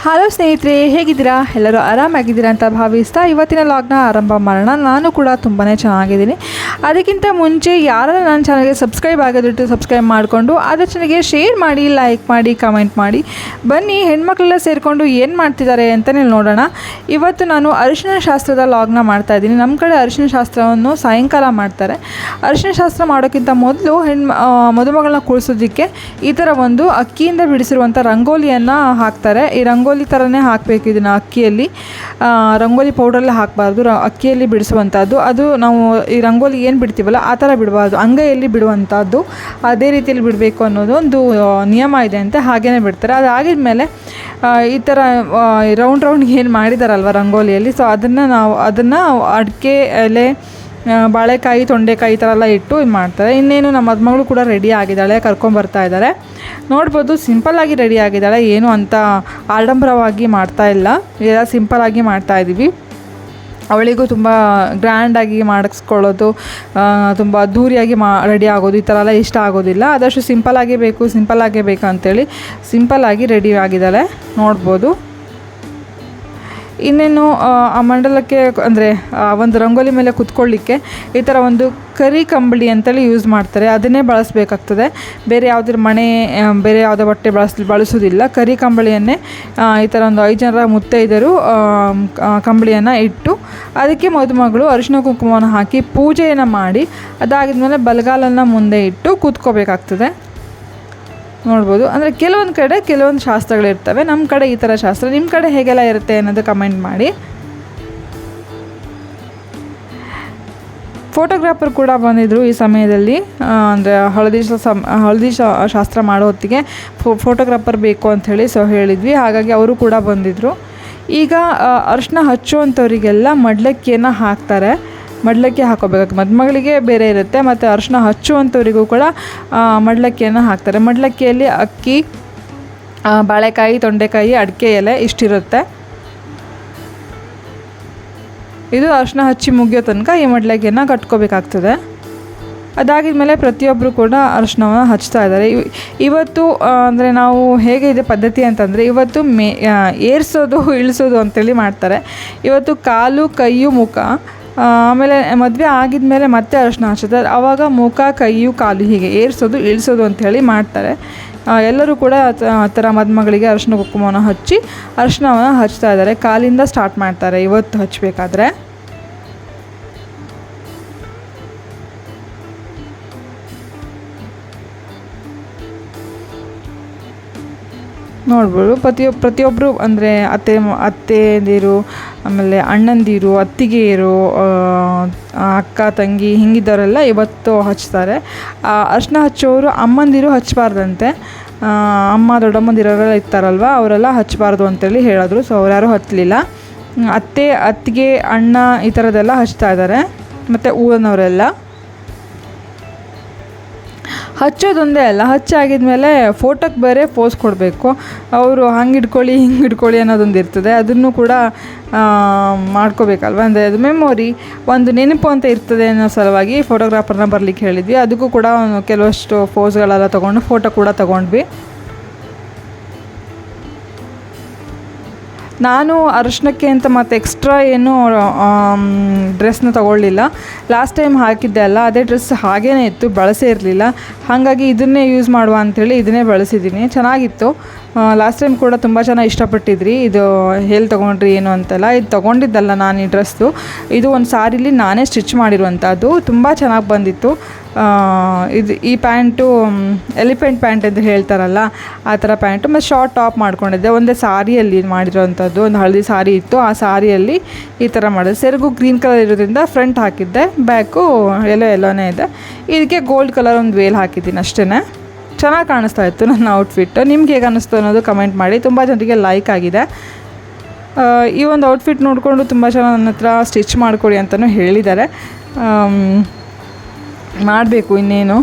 Hello ಸ್ನೇಹಿತರೆ, ಹೇಗಿದ್ದೀರಾ? ಎಲ್ಲರೂ ಆರಾಮಾಗಿದ್ದೀರಾ ಅಂತ ಭಾವಿಸ್ತಾ ಇವತ್ತಿನ ಲಾಗ್ನ ಆರಂಭ ಮಾಡೋಣ. ನಾನು ಕೂಡ ತುಂಬಾ ಚೆನ್ನಾಗಿದ್ದೀನಿ. ಅದಕ್ಕಿಂತ ಮುಂಚೆ ಯಾರೆಲ್ಲ ನನ್ನ ಚಾನಲ್ಗೆ ಸಬ್ಸ್ಕ್ರೈಬ್ ಆಗೋದಿಟ್ಟು ಸಬ್ಸ್ಕ್ರೈಬ್ ಮಾಡಿಕೊಂಡು ಅದ್ರ ಚಾನಲ್ಗೆ ಶೇರ್ ಮಾಡಿ, ಲೈಕ್ ಮಾಡಿ, ಕಮೆಂಟ್ ಮಾಡಿ. ಬನ್ನಿ, ಹೆಣ್ಮಕ್ಳೆಲ್ಲ ಸೇರಿಕೊಂಡು ಏನು ಮಾಡ್ತಿದ್ದಾರೆ ಅಂತಲೇ ನೋಡೋಣ. ಇವತ್ತು ನಾನು ಅರಿಶಿನ ಶಾಸ್ತ್ರದ ಲಾಗ್ನ ಮಾಡ್ತಾಯಿದ್ದೀನಿ. ನಮ್ಮ ಕಡೆ ಅರಿಶಿನ ಶಾಸ್ತ್ರವನ್ನು ಸಾಯಂಕಾಲ ಮಾಡ್ತಾರೆ. ಅರಿಶಿನ ಶಾಸ್ತ್ರ ಮಾಡೋಕ್ಕಿಂತ ಮೊದಲು ಮದುಮಗಳನ್ನ ಕೂರಿಸೋದಕ್ಕೆ ಈ ಥರ ಒಂದು ಅಕ್ಕಿಯಿಂದ ಬಿಡಿಸಿರುವಂಥ ರಂಗೋಲಿಯನ್ನು ಹಾಕ್ತಾರೆ. ಈ ರಂಗೋಲಿ ಥರನೇ ಹಾಕಬೇಕು. ಇದನ್ನು ಅಕ್ಕಿಯಲ್ಲಿ ರಂಗೋಲಿ ಪೌಡ್ರಲ್ಲೇ ಹಾಕಬಾರ್ದು, ಅಕ್ಕಿಯಲ್ಲಿ ಬಿಡಿಸುವಂಥದ್ದು. ಅದು ನಾವು ಈ ರಂಗೋಲಿ ಏನು ಬಿಡ್ತೀವಲ್ಲ ಆ ಥರ ಬಿಡಬಾರ್ದು, ಅಂಗೈಯಲ್ಲಿ ಬಿಡುವಂಥದ್ದು. ಅದೇ ರೀತಿಯಲ್ಲಿ ಬಿಡಬೇಕು ಅನ್ನೋದು ಒಂದು ನಿಯಮ ಇದೆ ಅಂತ ಹಾಗೇ ಬಿಡ್ತಾರೆ. ಅದಾಗಿದ ಮೇಲೆ ಈ ಥರ ರೌಂಡ್ ಏನು ಮಾಡಿದಾರಲ್ವ ರಂಗೋಲಿಯಲ್ಲಿ, ಸೊ ಅದನ್ನು ಅಡಿಕೆ ಎಲೆ, ಬಾಳೆಕಾಯಿ, ತೊಂಡೆಕಾಯಿ ಈ ಥರ ಎಲ್ಲ ಇಟ್ಟು ಇದು ಮಾಡ್ತಾರೆ. ಇನ್ನೇನು ನಮ್ಮ ಮದುಮಗಳು ಕೂಡ ರೆಡಿ ಆಗಿದ್ದಾಳೆ, ಕರ್ಕೊಂಬರ್ತಾ ಇದ್ದಾರೆ. ನೋಡ್ಬೋದು, ಸಿಂಪಲ್ಲಾಗಿ ರೆಡಿ ಆಗಿದ್ದಾಳೆ, ಏನು ಅಂತ ಆಡಂಬರವಾಗಿ ಮಾಡ್ತಾ ಇಲ್ಲ, ಎಲ್ಲ ಸಿಂಪಲ್ಲಾಗಿ ಮಾಡ್ತಾಯಿದ್ದೀವಿ. ಅವಳಿಗೂ ತುಂಬ ಗ್ರ್ಯಾಂಡಾಗಿ ಮಾಡಿಸ್ಕೊಳ್ಳೋದು, ತುಂಬ ಅದ್ದೂರಿಯಾಗಿ ರೆಡಿ ಆಗೋದು ಈ ಥರ ಎಲ್ಲ ಇಷ್ಟ ಆಗೋದಿಲ್ಲ. ಆದಷ್ಟು ಸಿಂಪಲ್ಲಾಗೇ ಬೇಕು ಅಂಥೇಳಿ ಸಿಂಪಲ್ಲಾಗಿ ರೆಡಿ ಆಗಿದ್ದಾಳೆ, ನೋಡ್ಬೋದು. ಇನ್ನೇನು ಆ ಮಂಡಲಕ್ಕೆ ಅಂದರೆ ಒಂದು ರಂಗೋಲಿ ಮೇಲೆ ಕುತ್ಕೊಳ್ಳಿಕ್ಕೆ ಈ ಥರ ಒಂದು ಕರಿ ಕಂಬಳಿ ಅಂತೇಳಿ ಯೂಸ್ ಮಾಡ್ತಾರೆ. ಅದನ್ನೇ ಬಳಸಬೇಕಾಗ್ತದೆ. ಬೇರೆ ಯಾವುದ್ರ ಬೇರೆ ಯಾವುದೇ ಬಟ್ಟೆ ಬಳಸೋದಿಲ್ಲ. ಕರಿ ಕಂಬಳಿಯನ್ನೇ ಈ ಥರ ಒಂದು 5 ಜನರ ಮುತ್ತೈದರು ಕಂಬಳಿಯನ್ನು ಇಟ್ಟು ಅದಕ್ಕೆ ಮದುಮಗಳು ಅರಿಶಿನ ಕುಂಕುಮವನ್ನು ಹಾಕಿ ಪೂಜೆಯನ್ನು ಮಾಡಿ ಅದಾಗಿದ್ಮೇಲೆ ಬಲಗಾಲನ್ನು ಮುಂದೆ ಇಟ್ಟು ಕೂತ್ಕೋಬೇಕಾಗ್ತದೆ. ನೋಡ್ಬೋದು. ಅಂದರೆ ಕೆಲವೊಂದು ಶಾಸ್ತ್ರಗಳಿರ್ತವೆ. ನಮ್ಮ ಕಡೆ ಈ ಥರ ಶಾಸ್ತ್ರ, ನಿಮ್ಮ ಕಡೆ ಹೇಗೆಲ್ಲ ಇರುತ್ತೆ ಅನ್ನೋದು ಕಮೆಂಟ್ ಮಾಡಿ. ಫೋಟೋಗ್ರಾಫರ್ ಕೂಡ ಬಂದಿದ್ದರು ಈ ಸಮಯದಲ್ಲಿ. ಅಂದರೆ ಹಳದಿ ಶಾಸ್ತ್ರ ಮಾಡೋ ಹೊತ್ತಿಗೆ ಫೋಟೋಗ್ರಾಫರ್ ಬೇಕು ಅಂಥೇಳಿ ಹೇಳಿದ್ವಿ. ಹಾಗಾಗಿ ಅವರು ಕೂಡ ಬಂದಿದ್ದರು. ಈಗ ಅರಿಶಿನ ಹಚ್ಚುವಂಥವರಿಗೆಲ್ಲ ಮಡ್ಲಕ್ಕಿಯನ್ನು ಹಾಕ್ತಾರೆ. ಮಡ್ಲಕ್ಕಿ ಹಾಕೋಬೇಕು. ಮದುಮಗಳಿಗೆ ಬೇರೆ ಇರುತ್ತೆ, ಮತ್ತು ಅರಿಶಿನ ಹಚ್ಚುವಂಥವರಿಗೂ ಕೂಡ ಮಡ್ಲಕ್ಕಿಯನ್ನು ಹಾಕ್ತಾರೆ. ಮಡ್ಲಕ್ಕಿಯಲ್ಲಿ ಅಕ್ಕಿ, ಬಾಳೆಕಾಯಿ, ತೊಂಡೆಕಾಯಿ, ಅಡಿಕೆ ಎಲೆ ಇಷ್ಟಿರುತ್ತೆ. ಇದು ಅರಿಶಿನ ಹಚ್ಚಿ ಮುಗಿಯೋ ತನಕ ಈ ಮಡ್ಲಕ್ಕಿಯನ್ನು ಕಟ್ಕೋಬೇಕಾಗ್ತದೆ. ಅದಾಗಿದ ಮೇಲೆ ಪ್ರತಿಯೊಬ್ಬರು ಕೂಡ ಅರಿಶಿನವನ್ನು ಹಚ್ತಾ ಇದ್ದಾರೆ. ಇವತ್ತು ಅಂದರೆ ನಾವು ಹೇಗೆ ಇದೆ ಪದ್ಧತಿ ಅಂತಂದರೆ, ಇವತ್ತು ಏರಿಸೋದು ಇಳಿಸೋದು ಅಂತೇಳಿ ಮಾಡ್ತಾರೆ. ಇವತ್ತು ಕಾಲು, ಕೈಯು, ಮುಖ, ಆಮೇಲೆ ಮದುವೆ ಆಗಿದ್ಮೇಲೆ ಮತ್ತೆ ಅರಿಶಿನ ಹಚ್ತಾರೆ. ಆವಾಗ ಮುಖ, ಕೈಯು, ಕಾಲು ಹೀಗೆ ಏರಿಸೋದು ಇಳಿಸೋದು ಅಂಥೇಳಿ ಮಾಡ್ತಾರೆ. ಎಲ್ಲರೂ ಕೂಡ ಆ ಥರ ಮದುಮಗಳಿಗೆ ಅರಿಶಿನ ಕುಂಕುಮವನ್ನು ಹಚ್ಚಿ ಅರಿಶಿನವನ್ನು ಹಚ್ತಾ ಇದ್ದಾರೆ. ಕಾಲಿಂದ ಸ್ಟಾರ್ಟ್ ಮಾಡ್ತಾರೆ ಇವತ್ತು ಹಚ್ಚಬೇಕಾದ್ರೆ. ನೋಡ್ಬೋದು. ಪ್ರತಿಯೊಬ್ಬರು ಅಂದರೆ ಅತ್ತೆಯಂದಿರು, ಆಮೇಲೆ ಅಣ್ಣಂದಿರು, ಅತ್ತಿಗೆಯರು, ಅಕ್ಕ ತಂಗಿ ಹಿಂಗಿದ್ದವರೆಲ್ಲ ಇವತ್ತು ಹಚ್ತಾರೆ. ಅರಿಶಿನ ಹಚ್ಚೋರು ಅಮ್ಮಂದಿರು ಹಚ್ಚಬಾರ್ದಂತೆ. ಅಮ್ಮ ದೊಡ್ಡಮ್ಮಂದಿರೋರೆಲ್ಲ ಇರ್ತಾರಲ್ವ, ಅವರೆಲ್ಲ ಹಚ್ಚಬಾರ್ದು ಅಂತೇಳಿ ಹೇಳಿದ್ರು. ಸೊ ಅವ್ರು ಯಾರೂ ಹಚ್ಚಲಿಲ್ಲ. ಅತ್ತಿಗೆ, ಅಣ್ಣ ಈ ಥರದ್ದೆಲ್ಲ ಹಚ್ತಾ ಇದ್ದಾರೆ, ಮತ್ತು ಊರಿನವರೆಲ್ಲ. ಹಚ್ಚೋದೊಂದೇ ಅಲ್ಲ, ಹಚ್ಚಾಗಿದ್ಮೇಲೆ ಫೋಟೋಕ್ಕೆ ಬೇರೆ ಪೋಸ್ ಕೊಡಬೇಕು. ಅವರು ಹಂಗೆ ಹಿಡ್ಕೊಳ್ಳಿ ಹಿಂಗೆ ಹಿಡ್ಕೊಳ್ಳಿ ಅನ್ನೋದೊಂದು ಇರ್ತದೆ. ಅದನ್ನು ಕೂಡ ಮಾಡ್ಕೋಬೇಕಲ್ವ. ಅಂದರೆ ಅದು ಮೆಮೊರಿ, ಒಂದು ನೆನಪು ಅಂತ ಇರ್ತದೆ ಅನ್ನೋ ಸಲುವಾಗಿ ಫೋಟೋಗ್ರಾಫರ್ನ ಬರಲಿಕ್ಕೆ ಹೇಳಿದ್ವಿ. ಅದಕ್ಕೂ ಕೂಡ ಕೆಲವಷ್ಟು ಪೋಸ್ಗಳೆಲ್ಲ ತೊಗೊಂಡು ಫೋಟೋ ಕೂಡ ತೊಗೊಂಡ್ವಿ. ನಾನು ಅರಿಶಿನಕ್ಕೆ ಅಂತ ಮತ್ತು ಎಕ್ಸ್ಟ್ರಾ ಏನು ಡ್ರೆಸ್ನ ತೊಗೊಳ್ಳಿಲ್ಲ. ಲಾಸ್ಟ್ ಟೈಮ್ ಹಾಕಿದ್ದೆ ಅಲ್ಲ, ಅದೇ ಡ್ರೆಸ್ ಹಾಗೇ ಇತ್ತು, ಬಳಸೇ ಇರಲಿಲ್ಲ. ಹಾಗಾಗಿ ಇದನ್ನೇ ಯೂಸ್ ಮಾಡುವ ಅಂಥೇಳಿ ಇದನ್ನೇ ಬಳಸಿದ್ದೀನಿ. ಚೆನ್ನಾಗಿತ್ತು. ಲಾಸ್ಟ್ ಟೈಮ್ ಕೂಡ ತುಂಬ ಚೆನ್ನಾಗಿ ಇಷ್ಟಪಟ್ಟಿದ್ರಿ. ಇದು ಎಲ್ಲಿ ತೊಗೊಂಡ್ರಿ ಏನು ಅಂತೆಲ್ಲ. ಇದು ತೊಗೊಂಡಿದ್ದಲ್ಲ ನಾನು ಈ ಡ್ರೆಸ್ಸು. ಇದು ಒಂದು ಸಾರಿಲಿ ನಾನೇ ಸ್ಟಿಚ್ ಮಾಡಿರುವಂಥದ್ದು. ತುಂಬ ಚೆನ್ನಾಗಿ ಬಂದಿತ್ತು. ಈ ಪ್ಯಾಂಟು ಎಲಿಫೆಂಟ್ ಪ್ಯಾಂಟ್ ಅಂತ ಹೇಳ್ತಾರಲ್ಲ ಆ ಥರ ಪ್ಯಾಂಟು, ಮತ್ತು ಶಾರ್ಟ್ ಟಾಪ್ ಮಾಡ್ಕೊಂಡಿದ್ದೆ. ಒಂದೇ ಸಾರಿಯಲ್ಲಿ ಮಾಡಿರೋವಂಥದ್ದು. ಒಂದು ಹಳದಿ ಸಾರಿ ಇತ್ತು, ಆ ಸಾರಿಯಲ್ಲಿ ಈ ಥರ ಮಾಡಿದೆ. ಸೆರಗು ಗ್ರೀನ್ ಕಲರ್ ಇರೋದ್ರಿಂದ ಫ್ರಂಟ್ ಹಾಕಿದ್ದೆ, ಬ್ಯಾಕು ಎಲ್ಲೋನೇ ಇದೆ. ಇದಕ್ಕೆ ಗೋಲ್ಡ್ ಕಲರ್ ಒಂದು ವೇಲ್ ಹಾಕಿದ್ದೀನಿ ಅಷ್ಟೇ. ಚೆನ್ನಾಗಿ ಕಾಣಿಸ್ತಾ ಇತ್ತು ನನ್ನ ಔಟ್ಫಿಟ್. ನಿಮ್ಗೆ ಹೇಗೆ ಅನ್ನಿಸ್ತು ಅನ್ನೋದು ಕಮೆಂಟ್ ಮಾಡಿ. ತುಂಬ ಜನರಿಗೆ ಲೈಕ್ ಆಗಿದೆ. ಈ ಒಂದು ಔಟ್ಫಿಟ್ ನೋಡಿಕೊಂಡು ತುಂಬ ಜನ ನನ್ನ ಹತ್ರ ಸ್ಟಿಚ್ ಮಾಡಿಕೊಡಿ ಅಂತಲೂ ಹೇಳಿದ್ದಾರೆ. ಮಾಡಬೇಕು ಇನ್ನೇನು.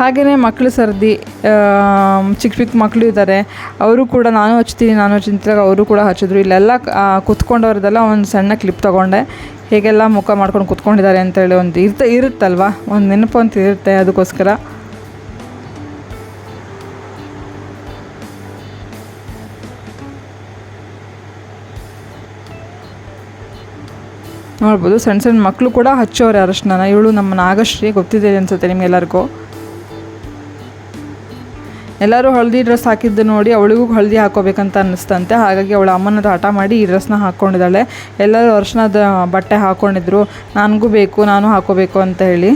ಹಾಗೆಯೇ ಮಕ್ಕಳು ಸರ್ದಿ, ಚಿಕ್ಕ ಚಿಕ್ಕ ಮಕ್ಕಳು ಇದ್ದಾರೆ, ಅವರು ಕೂಡ ನಾನು ಹಚ್ತೀನಿ ಅವರು ಕೂಡ ಹಚ್ಚಿದ್ರು. ಇಲ್ಲೆಲ್ಲ ಕೂತ್ಕೊಂಡವ್ರದ್ದೆಲ್ಲ ಒಂದು ಸಣ್ಣ ಕ್ಲಿಪ್ ತೊಗೊಂಡೆ, ಹೇಗೆಲ್ಲ ಮುಖ ಮಾಡ್ಕೊಂಡು ಕೂತ್ಕೊಂಡಿದ್ದಾರೆ ಅಂತೇಳಿ ಒಂದು ಇರುತ್ತಲ್ವ, ಒಂದು ನೆನಪು ಅಂತ ಇರುತ್ತೆ, ಅದಕ್ಕೋಸ್ಕರ. ನೋಡ್ಬೋದು ಸಣ್ಣ ಸಣ್ಣ ಮಕ್ಕಳು ಕೂಡ ಹಚ್ಚೋರೆ ಅರಶಿನ. ಇವಳು ನಮ್ಮ ನಾಗಶ್ರೀ, ಗೊತ್ತಿದೆ ಅನಿಸುತ್ತೆ ನಿಮಗೆಲ್ಲರಿಗೂ. ಎಲ್ಲರೂ ಹಳದಿ ಡ್ರೆಸ್ ಹಾಕಿದ್ದು ನೋಡಿ ಅವಳಿಗೂ ಹಳದಿ ಹಾಕೋಬೇಕಂತ ಅನ್ನಿಸ್ತಂತೆ. ಹಾಗಾಗಿ ಅವಳ ಅಮ್ಮನ ಹಠ ಮಾಡಿ ಈ ಡ್ರೆಸ್ನ ಹಾಕ್ಕೊಂಡಿದ್ದಾಳೆ. ಎಲ್ಲರೂ ಅರಶಿನದ ಬಟ್ಟೆ ಹಾಕ್ಕೊಂಡಿದ್ರು, ನನಗೂ ಬೇಕು, ನಾನು ಹಾಕೋಬೇಕು ಅಂತ ಹೇಳಿ.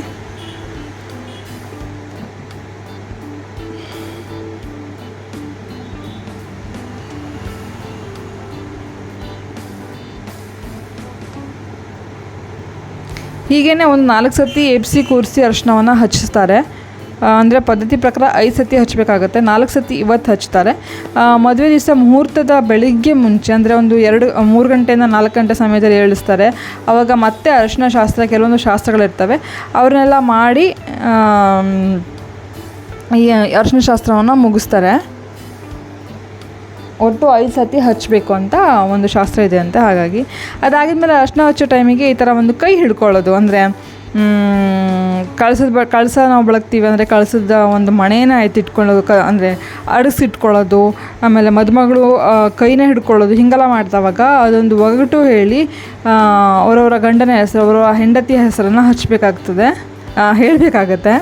ಹೀಗೇ ಒಂದು 4 ಸತಿ ಎಬ್ಸಿ ಕೂರಿಸಿ ಅರಿಶಿನವನ್ನು ಹಚ್ಚಿಸ್ತಾರೆ. ಅಂದರೆ ಪದ್ಧತಿ ಪ್ರಕಾರ 5 ಸತಿ ಹಚ್ಚಬೇಕಾಗತ್ತೆ, 4 ಸತಿ ಇವತ್ತು ಹಚ್ತಾರೆ. ಮದುವೆ ದಿವಸ ಮುಹೂರ್ತದ ಬೆಳಿಗ್ಗೆ ಮುಂಚೆ ಅಂದರೆ ಒಂದು 3 ಗಂಟೆಯಿಂದ 4 ಗಂಟೆ ಸಮಯದಲ್ಲಿ ಏಳಿಸ್ತಾರೆ. ಆವಾಗ ಮತ್ತೆ ಅರಿಶಿನ ಶಾಸ್ತ್ರ, ಕೆಲವೊಂದು ಶಾಸ್ತ್ರಗಳಿರ್ತವೆ, ಅವ್ರನ್ನೆಲ್ಲ ಮಾಡಿ ಈ ಅರಿಶಿನ ಶಾಸ್ತ್ರವನ್ನು ಮುಗಿಸ್ತಾರೆ. ಒಟ್ಟು 5 ಸತಿ ಹಚ್ಚಬೇಕು ಅಂತ ಒಂದು ಶಾಸ್ತ್ರ ಇದೆ ಅಂತ. ಹಾಗಾಗಿ ಅದಾಗಿದ್ಮೇಲೆ ಅರಿಶಿನ ಹಚ್ಚೋ ಟೈಮಿಗೆ ಈ ಥರ ಒಂದು ಕೈ ಹಿಡ್ಕೊಳ್ಳೋದು, ಅಂದರೆ ಕಳಸ ನಾವು ಬಳಗ್ತೀವಿ ಅಂದರೆ ಕಳಸದ ಒಂದು ಮಣೇನ ಎತ್ತಿಟ್ಕೊಳ್ಳೋದು, ಅಂದರೆ ಅಡಗಿಸಿಟ್ಕೊಳ್ಳೋದು, ಆಮೇಲೆ ಮದುಮಗಳು ಕೈನೇ ಹಿಡ್ಕೊಳ್ಳೋದು, ಹೀಗೆಲ್ಲ ಮಾಡ್ತಾವಾಗ ಅದೊಂದು ಒಗಟು ಹೇಳಿ ಅವರವರ ಗಂಡನ ಹೆಸರು, ಅವರ ಹೆಂಡತಿಯ ಹೆಸರನ್ನು ಹಚ್ಚಬೇಕಾಗ್ತದೆ, ಹೇಳಬೇಕಾಗತ್ತೆ.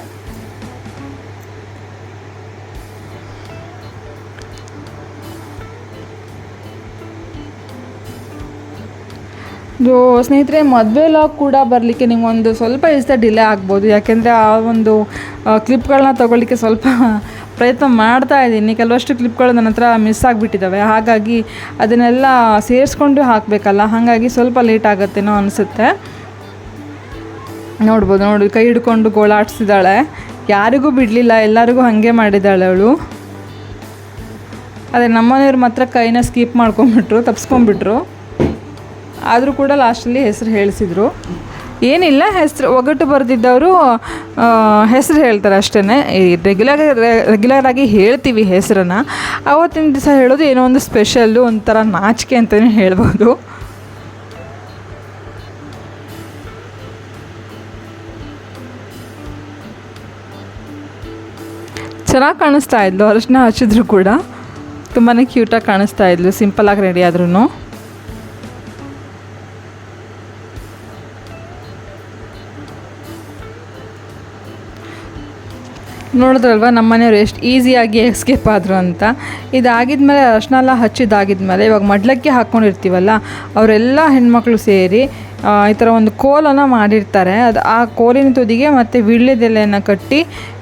ಸ್ನೇಹಿತರೆ, ಮದುವೆ ಲಾಗ್ ಕೂಡ ಬರಲಿಕ್ಕೆ ನಿಮಗೊಂದು ಸ್ವಲ್ಪ ದಿವಸ ಡಿಲೇ ಆಗ್ಬೋದು. ಯಾಕೆಂದರೆ ಆ ಒಂದು ಕ್ಲಿಪ್ಗಳನ್ನ ತೊಗೊಳ್ಳಿಕ್ಕೆ ಸ್ವಲ್ಪ ಪ್ರಯತ್ನ ಮಾಡ್ತಾ ಇದ್ದೀನಿ. ಕೆಲವಷ್ಟು ಕ್ಲಿಪ್ಗಳು ನನ್ನ ಹತ್ರ ಮಿಸ್ ಆಗಿಬಿಟ್ಟಿದ್ದಾವೆ. ಹಾಗಾಗಿ ಅದನ್ನೆಲ್ಲ ಸೇರಿಸ್ಕೊಂಡು ಹಾಕಬೇಕಲ್ಲ, ಹಾಗಾಗಿ ಸ್ವಲ್ಪ ಲೇಟ್ ಆಗುತ್ತೇನೋ ಅನಿಸುತ್ತೆ. ನೋಡಿ ಕೈ ಹಿಡ್ಕೊಂಡು ಗೋಳಾಡಿಸಿದ್ದಾಳೆ, ಯಾರಿಗೂ ಬಿಡಲಿಲ್ಲ, ಎಲ್ಲರಿಗೂ ಹಾಗೆ ಮಾಡಿದ್ದಾಳೆ ಅವಳು. ಅದೇ ನಮ್ಮನೆಯವ್ರು ಮಾತ್ರ ಕೈನ ಸ್ಕಿಪ್ ಮಾಡ್ಕೊಂಬಿಟ್ರು, ತಪ್ಸ್ಕೊಂಡ್ಬಿಟ್ರು. ಆದರೂ ಕೂಡ ಲಾಸ್ಟಲ್ಲಿ ಹೆಸರು ಹೇಳಿಸಿದ್ರು. ಏನಿಲ್ಲ, ಹೆಸರು ಒಗಟು ಬರೆದಿದ್ದವರು ಹೆಸರು ಹೇಳ್ತಾರೆ ಅಷ್ಟೇ. ರೆಗ್ಯುಲರಾಗಿ ಹೇಳ್ತೀವಿ ಹೆಸರನ್ನು. ಆವತ್ತಿನ ದಿವಸ ಹೇಳೋದು ಏನೋ ಒಂದು ಸ್ಪೆಷಲ್ಲು, ಒಂಥರ ನಾಚಿಕೆ ಅಂತಲೇ ಹೇಳ್ಬೋದು. ಚೆನ್ನಾಗಿ ಕಾಣಿಸ್ತಾ ಇದ್ಲು, ಅರಿಶಿನ ಹಚ್ಚಿದ್ರು ಕೂಡ ತುಂಬಾ ಕ್ಯೂಟಾಗಿ ಕಾಣಿಸ್ತಾ ಇದ್ಲು, ಸಿಂಪಲಾಗಿ ರೆಡಿ ಆದ್ರೂ. ನೋಡಿದ್ರಲ್ವ ನಮ್ಮ ಮನೆಯವ್ರು ಎಷ್ಟು ಈಸಿಯಾಗಿ ಎಸ್ಕೇಪ್ ಆದರು ಅಂತ. ಇದಾಗಿದ್ಮೇಲೆ ಅರಿಶಿನ ಎಲ್ಲ ಹಚ್ಚಿದ್ದಾಗಿದ್ಮೇಲೆ ಇವಾಗ ಮಡ್ಲಕ್ಕಿ ಹಾಕ್ಕೊಂಡಿರ್ತೀವಲ್ಲ, ಅವರೆಲ್ಲ ಹೆಣ್ಮಕ್ಳು ಸೇರಿ ಈ ಥರ ಒಂದು ಕೋಲನ್ನು ಮಾಡಿರ್ತಾರೆ. ಅದು ಆ ಕೋಲಿನ ತುದಿಗೆ ಮತ್ತು ವೀಳ್ಯದೆಲೆಯನ್ನು ಕಟ್ಟಿ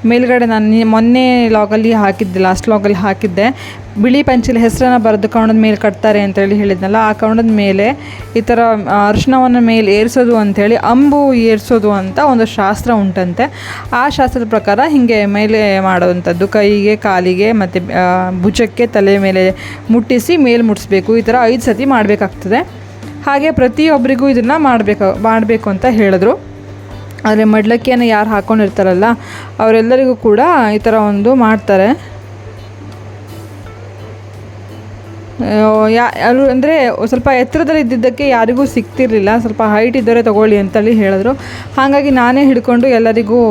ಮೇಲ್ಗಡೆ ನಾನು ಮೊನ್ನೆ ಲಾಗಲ್ಲಿ ಹಾಕಿದ್ದೆ, ಲಾಸ್ಟ್ ಲಾಗಲ್ಲಿ ಹಾಕಿದ್ದೆ, ಬಿಳಿ ಪಂಚಲಿ ಹೆಸರನ್ನು ಬರೆದು ಕವಣದ ಮೇಲೆ ಕಟ್ತಾರೆ ಅಂತೇಳಿ ಹೇಳಿದ್ನಲ್ಲ, ಆ ಕವಣದ ಮೇಲೆ ಈ ಥರ ಅರಿಶಿನವನ್ನು ಮೇಲೆ ಏರಿಸೋದು ಅಂಥೇಳಿ ಅಂಬು ಏರಿಸೋದು ಅಂತ ಒಂದು ಶಾಸ್ತ್ರ ಉಂಟಂತೆ. ಆ ಶಾಸ್ತ್ರದ ಪ್ರಕಾರ ಹೀಗೆ ಮೇಲೆ ಮಾಡೋವಂಥದ್ದು, ಕೈಗೆ, ಕಾಲಿಗೆ ಮತ್ತು ಭುಜಕ್ಕೆ, ತಲೆ ಮೇಲೆ ಮುಟ್ಟಿಸಿ ಮೇಲೆ ಮುಟ್ಟಿಸ್ಬೇಕು. ಈ ಥರ 5 ಸತಿ ಮಾಡಬೇಕಾಗ್ತದೆ. ಹಾಗೆ ಪ್ರತಿಯೊಬ್ಬರಿಗೂ ಇದನ್ನು ಮಾಡಬೇಕು ಅಂತ ಹೇಳಿದ್ರು. ಆದರೆ ಮಡ್ಲಕ್ಕಿಯನ್ನು ಯಾರು ಹಾಕ್ಕೊಂಡಿರ್ತಾರಲ್ಲ ಅವರೆಲ್ಲರಿಗೂ ಕೂಡ ಈ ಥರ ಒಂದು ಮಾಡ್ತಾರೆ. ಯಾರು ಅಂದರೆ ಸ್ವಲ್ಪ ಎತ್ತರದಲ್ಲಿ ಇದ್ದಿದ್ದಕ್ಕೆ ಯಾರಿಗೂ ಸಿಗ್ತಿರ್ಲಿಲ್ಲ, ಸ್ವಲ್ಪ ಹೈಟ್ ಇದ್ದವರೇ ತೊಗೊಳ್ಳಿ ಅಂತೇಳಿ ಹೇಳಿದ್ರು. ಹಾಗಾಗಿ ನಾನೇ ಹಿಡ್ಕೊಂಡು ಎಲ್ಲರಿಗೂ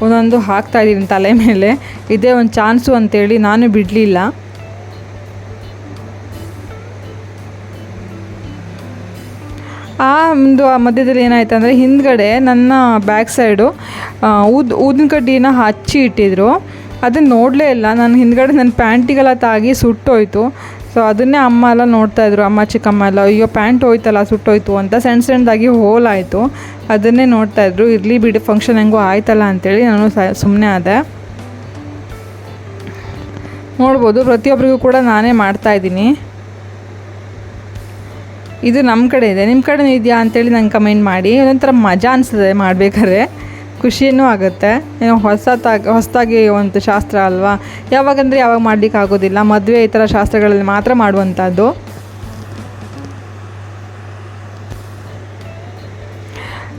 ಒಂದೊಂದು ಹಾಕ್ತಾಯಿದ್ದೀನಿ ತಲೆ ಮೇಲೆ. ಇದೇ ಒಂದು ಚಾನ್ಸು ಅಂತೇಳಿ ನಾನು ಬಿಡಲಿಲ್ಲ. ಆ ಒಂದು ಮಧ್ಯದಲ್ಲಿ ಏನಾಯ್ತು ಅಂದರೆ, ಹಿಂದ್ಗಡೆ ನನ್ನ ಬ್ಯಾಕ್ ಸೈಡು ಊದಿನ ಕಡ್ಡಿನ ಹಚ್ಚಿ ಇಟ್ಟಿದ್ರು. ಅದನ್ನು ನೋಡಲೇ ಇಲ್ಲ ನಾನು. ಹಿಂದ್ಗಡೆ ನನ್ನ ಪ್ಯಾಂಟಿಗೆಲ್ಲ ತಾಗಿ ಸುಟ್ಟೋಯ್ತು. ಸೊ ಅದನ್ನೇ ಅಮ್ಮ ಎಲ್ಲ ನೋಡ್ತಾಯಿದ್ರು, ಅಮ್ಮ ಚಿಕ್ಕಮ್ಮ ಎಲ್ಲ, ಅಯ್ಯೋ ಪ್ಯಾಂಟ್ ಹೋಯ್ತಲ್ಲ, ಸುಟ್ಟೋಯ್ತು ಅಂತ. ಸಣ್ಣದಾಗಿ ಹೋಲ್ ಆಯಿತು, ಅದನ್ನೇ ನೋಡ್ತಾಯಿದ್ರು. ಇರಲಿ ಬಿಡಿ, ಫಂಕ್ಷನ್ ಹೆಂಗೋ ಆಯ್ತಲ್ಲ ಅಂಥೇಳಿ ನಾನು ಸುಮ್ಮನೆ ಆದೆ. ನೋಡ್ಬೋದು ಪ್ರತಿಯೊಬ್ಬರಿಗೂ ಕೂಡ ನಾನೇ ಮಾಡ್ತಾಯಿದ್ದೀನಿ. ಇದು ನಮ್ಮ ಕಡೆ ಇದೆ, ನಿಮ್ಮ ಕಡೆ ಇದೆಯಾ ಅಂತೇಳಿ ನಂಗೆ ಕಮೆಂಟ್ ಮಾಡಿ. ಒಂಥರ ಮಜಾ ಅನಿಸ್ತದೆ ಮಾಡಬೇಕಾದ್ರೆ, ಖುಷಿಯೂ ಆಗುತ್ತೆ. ಏನೋ ಹೊಸದಾಗಿ ಒಂದು ಶಾಸ್ತ್ರ ಅಲ್ವಾ, ಯಾವಾಗಂದರೆ ಯಾವಾಗ ಮಾಡಲಿಕ್ಕೆ ಆಗೋದಿಲ್ಲ. ಮದುವೆ ಈ ಥರ ಶಾಸ್ತ್ರಗಳಲ್ಲಿ ಮಾತ್ರ ಮಾಡುವಂಥದ್ದು.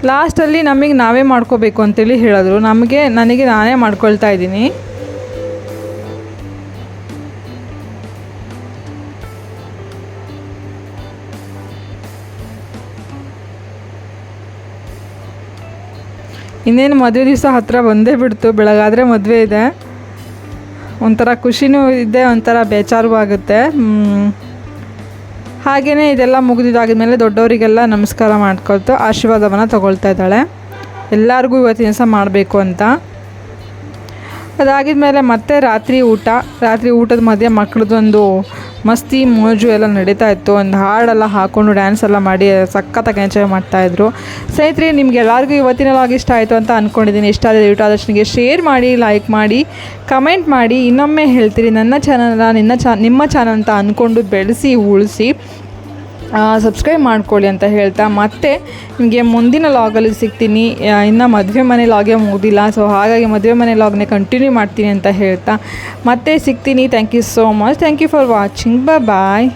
ಲಾಸ್ಟಲ್ಲಿ ನಮಗೆ ನಾವೇ ಮಾಡ್ಕೋಬೇಕು ಅಂತೇಳಿ ಹೇಳಿದ್ರು. ನನಗೆ ನಾನೇ ಮಾಡ್ಕೊಳ್ತಾ ಇದ್ದೀನಿ. ಇನ್ನೇನು ಮದುವೆ ದಿವಸ ಹತ್ತಿರ ಬಂದೇ ಬಿಡ್ತು. ಬೆಳಗಾದರೆ ಮದುವೆ ಇದೆ. ಒಂಥರ ಖುಷಿನೂ ಇದೆ, ಒಂಥರ ಬೇಜಾರು ಆಗುತ್ತೆ. ಹಾಗೆಯೇ ಇದೆಲ್ಲ ಮುಗಿದಿದ್ದಾಗಿದ್ಮೇಲೆ ದೊಡ್ಡವರಿಗೆಲ್ಲ ನಮಸ್ಕಾರ ಮಾಡ್ಕೊಳ್ತು ಆಶೀರ್ವಾದವನ್ನು ತಗೊಳ್ತಾ ಇದ್ದಾಳೆ. ಎಲ್ಲರಿಗೂ ಇವತ್ತಿನ ದಿವಸ ಮಾಡಬೇಕು ಅಂತ. ಅದಾಗಿದ್ಮೇಲೆ ಮತ್ತೆ ರಾತ್ರಿ ಊಟದ ಮಧ್ಯೆ ಮಕ್ಕಳದೊಂದು ಮಸ್ತಿ ಮೋಜು ಎಲ್ಲ ನಡೀತಾ ಇತ್ತು. ಒಂದು ಹಾಡೆಲ್ಲ ಹಾಕ್ಕೊಂಡು ಡ್ಯಾನ್ಸ್ ಎಲ್ಲ ಮಾಡಿ ಸಖತ್ತಾಗಿ ಎಂಜಾಯ್ ಮಾಡ್ತಾಯಿದ್ರು. ಸ್ನೇಹಿತರೆ, ನಿಮ್ಗೆ ಎಲ್ಲರಿಗೂ ಇವತ್ತಿನ ಲಾಗ್ ಇಷ್ಟ ಆಯಿತು ಅಂತ ಅಂದ್ಕೊಂಡಿದ್ದೀನಿ. ಇಷ್ಟ ಆದರೆ ದಯವಿಟ್ಟು ಆದಷ್ಟು ಶೇರ್ ಮಾಡಿ, ಲೈಕ್ ಮಾಡಿ, ಕಮೆಂಟ್ ಮಾಡಿ. ಇನ್ನೊಮ್ಮೆ ಹೇಳ್ತೀರಿ, ನನ್ನ ಚಾನಲ್ ನಿಮ್ಮ ಚಾನಲ್ ಅಂತ ಅಂದ್ಕೊಂಡು ಬೆಳೆಸಿ ಉಳಿಸಿ ಸಬ್ಸ್ಕ್ರೈಬ್ ಮಾಡ್ಕೊಳ್ಳಿ ಅಂತ ಹೇಳ್ತಾ ಮತ್ತೆ ನಿಮಗೆ ಮುಂದಿನ ಲಾಗಲ್ಲಿ ಸಿಗ್ತೀನಿ. ಇನ್ನು ಮದುವೆ ಮನೆ ಲಾಗೇ ಮುಗಿದಿಲ್ಲ, ಸೊ ಹಾಗಾಗಿ ಮದುವೆ ಮನೆ ಲಾಗ್ನೇ ಕಂಟಿನ್ಯೂ ಮಾಡ್ತೀನಿ ಅಂತ ಹೇಳ್ತಾ ಮತ್ತೆ ಸಿಗ್ತೀನಿ. Thank you so much. Thank you for watching. Bye.